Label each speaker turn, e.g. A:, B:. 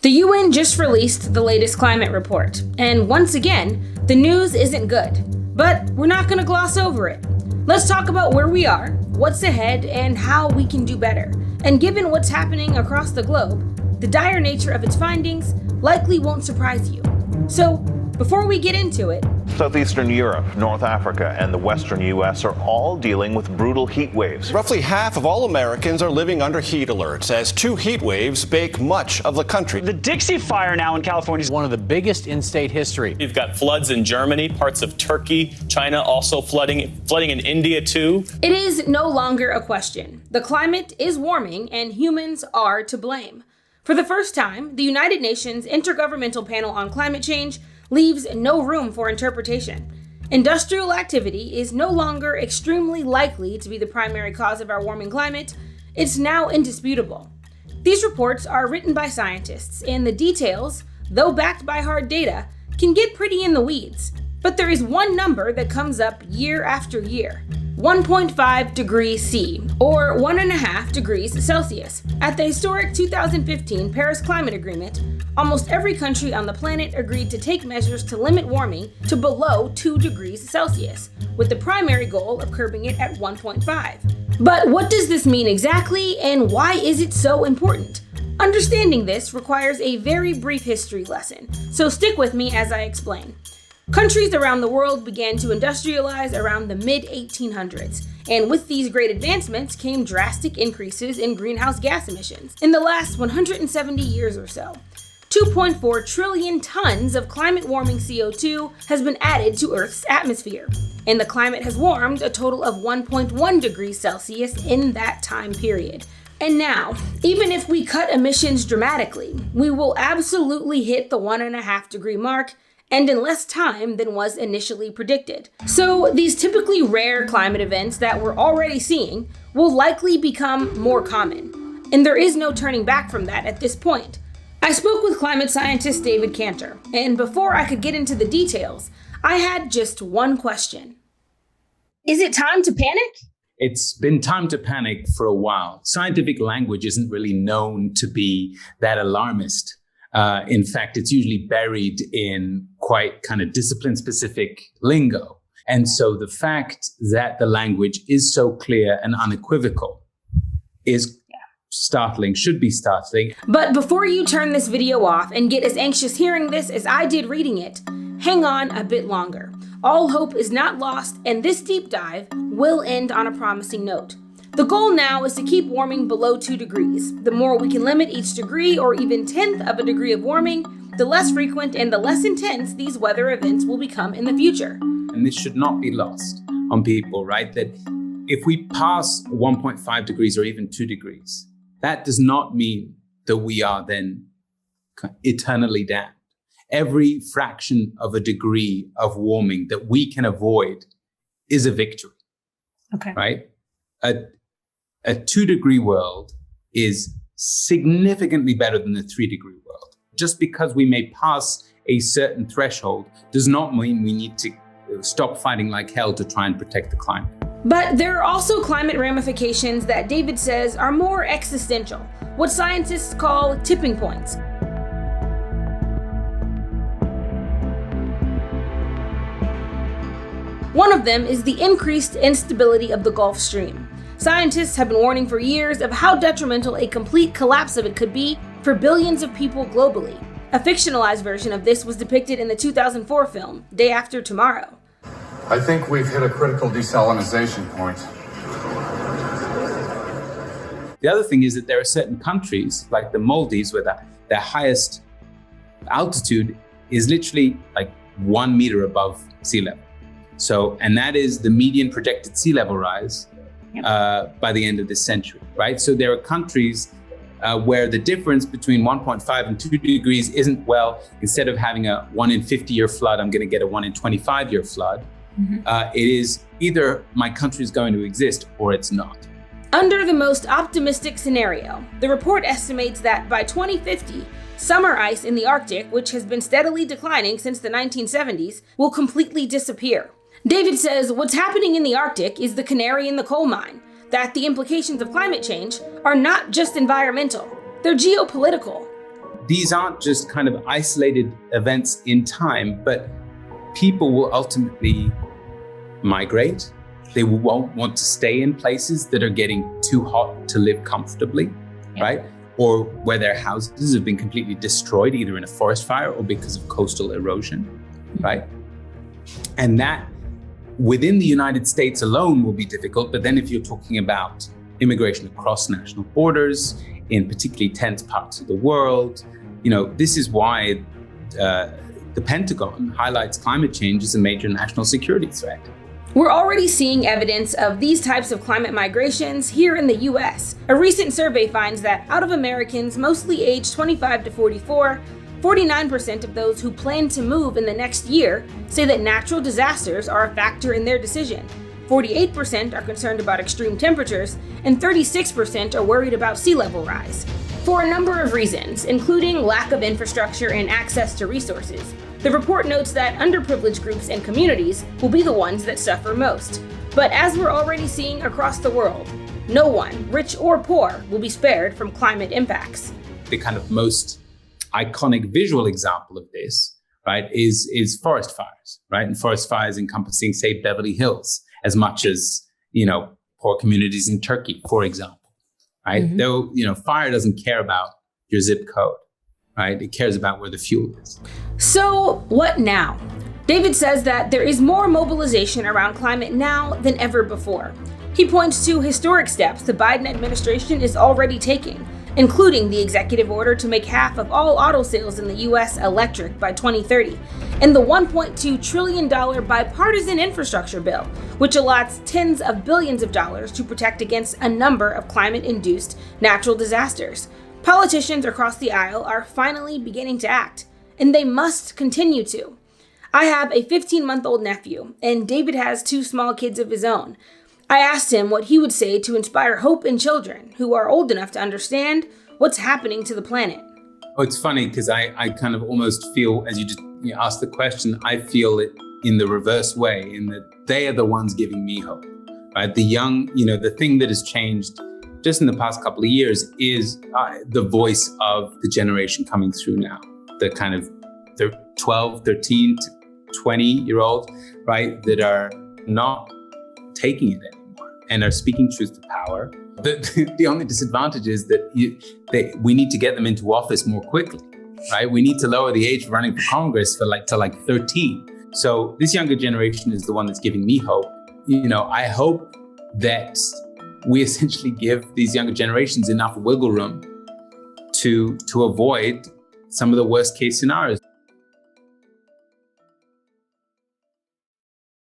A: The UN just released the latest climate report, and once again, the news isn't good. But we're not going to gloss over it. Let's talk about where we are, what's ahead, and how we can do better. And given what's happening across the globe, the dire nature of its findings likely won't surprise you. So, before we get into it,
B: Southeastern Europe, North Africa, and the Western U.S. are all dealing with brutal heat waves.
C: Roughly half of all Americans are living under heat alerts as 2 heat waves bake much of the country.
D: The Dixie Fire now in California is
E: one of the biggest in state history.
F: You've got floods in Germany, parts of Turkey, China also flooding in India too.
A: It is no longer a question. The climate is warming and humans are to blame. For the first time, the United Nations Intergovernmental Panel on Climate Change leaves no room for interpretation. Industrial activity is no longer extremely likely to be the primary cause of our warming climate. It's now indisputable. These reports are written by scientists, and the details, though backed by hard data, can get pretty in the weeds. But there is one number that comes up year after year: 1.5 degrees C, or 1.5 degrees Celsius. At the historic 2015 Paris Climate Agreement, almost every country on the planet agreed to take measures to limit warming to below 2 degrees Celsius, with the primary goal of curbing it at 1.5. But what does this mean exactly, and why is it so important? Understanding this requires a very brief history lesson, so stick with me as I explain. Countries around the world began to industrialize around the mid-1800s, and with these great advancements came drastic increases in greenhouse gas emissions. In the last 170 years or so, 2.4 trillion tons of climate-warming CO2 has been added to Earth's atmosphere, and the climate has warmed a total of 1.1 degrees Celsius in that time period. And now, even if we cut emissions dramatically, we will absolutely hit the 1.5 degree mark, and in less time than was initially predicted. So these typically rare climate events that we're already seeing will likely become more common. And there is no turning back from that at this point. I spoke with climate scientist David Kanter, and before I could get into the details, I had just one question. Is it time to panic?
G: It's been time to panic for a while. Scientific language isn't really known to be that alarmist. In fact, it's usually buried in quite kind of discipline-specific lingo. And so the fact that the language is so clear and unequivocal is startling, should be startling.
A: But before you turn this video off and get as anxious hearing this as I did reading it, hang on a bit longer. All hope is not lost, and this deep dive will end on a promising note. The goal now is to keep warming below 2 degrees. The more we can limit each degree or even tenth of a degree of warming, the less frequent and the less intense these weather events will become in the future.
G: And this should not be lost on people, right? That if we pass 1.5 degrees or even 2 degrees, that does not mean that we are then eternally damned. Every fraction of a degree of warming that we can avoid is a victory.
A: Okay.
G: Right? A 2 degree world is significantly better than the 3 degree world. Just because we may pass a certain threshold does not mean we need to stop fighting like hell to try and protect the climate.
A: But there are also climate ramifications that David says are more existential, what scientists call tipping points. One of them is the increased instability of the Gulf Stream. Scientists have been warning for years of how detrimental a complete collapse of it could be for billions of people globally. A fictionalized version of this was depicted in the 2004 film, Day After Tomorrow.
H: I think we've hit a critical desalinization point.
G: The other thing is that there are certain countries, like the Maldives, where their highest altitude is literally like 1 meter above sea level. So, and that is the median projected sea level rise by the end of this century, right? So there are countries where the difference between 1.5 and 2 degrees isn't, well, instead of having a 1 in 50 year flood, I'm going to get a 1 in 25 year flood. It is either my country is going to exist or it's not.
A: Under the most optimistic scenario, the report estimates that by 2050, summer ice in the Arctic, which has been steadily declining since the 1970s, will completely disappear. David says what's happening in the Arctic is the canary in the coal mine, that the implications of climate change are not just environmental, they're geopolitical.
G: these aren't just kind of isolated events in time, but people will ultimately migrate. They won't want to stay in places that are getting too hot to live comfortably, right? Or where their houses have been completely destroyed, either in a forest fire or because of coastal erosion, right? And that within the United States alone will be difficult. But then if you're talking about immigration across national borders, in particularly tense parts of the world, this is why the Pentagon highlights climate change as a major national security threat.
A: We're already seeing evidence of these types of climate migrations here in the US. A recent survey finds that out of Americans mostly aged 25 to 44, 49% of those who plan to move in the next year say that natural disasters are a factor in their decision. 48% are concerned about extreme temperatures, and 36% are worried about sea level rise. For a number of reasons, including lack of infrastructure and access to resources, the report notes that underprivileged groups and communities will be the ones that suffer most. But as we're already seeing across the world, no one, rich or poor, will be spared from climate impacts.
G: The kind of most iconic visual example of this, right, is forest fires, right? And forest fires encompassing, say, Beverly Hills, as much as, poor communities in Turkey, for example, right? Mm-hmm. Though, fire doesn't care about your zip code, right? It cares about where the fuel is.
A: So what now? David says that there is more mobilization around climate now than ever before. He points to historic steps the Biden administration is already taking, including the executive order to make half of all auto sales in the U.S. electric by 2030, and the $1.2 trillion bipartisan infrastructure bill, which allots tens of billions of dollars to protect against a number of climate-induced natural disasters. Politicians across the aisle are finally beginning to act, and they must continue to. I have a 15-month-old nephew, and David has 2 small kids of his own. I asked him what he would say to inspire hope in children who are old enough to understand what's happening to the planet.
G: Oh, it's funny because I kind of almost feel, as you just asked the question, I feel it in the reverse way, in that they are the ones giving me hope, right? The young, the thing that has changed just in the past couple of years is the voice of the generation coming through now, the kind of 12, 13 to 20-year-olds, right, that are not taking it anymore and are speaking truth to power. The only disadvantage is that we need to get them into office more quickly, right? We need to lower the age of running for Congress to 13. So this younger generation is the one that's giving me hope. I hope that we essentially give these younger generations enough wiggle room to avoid some of the worst case scenarios.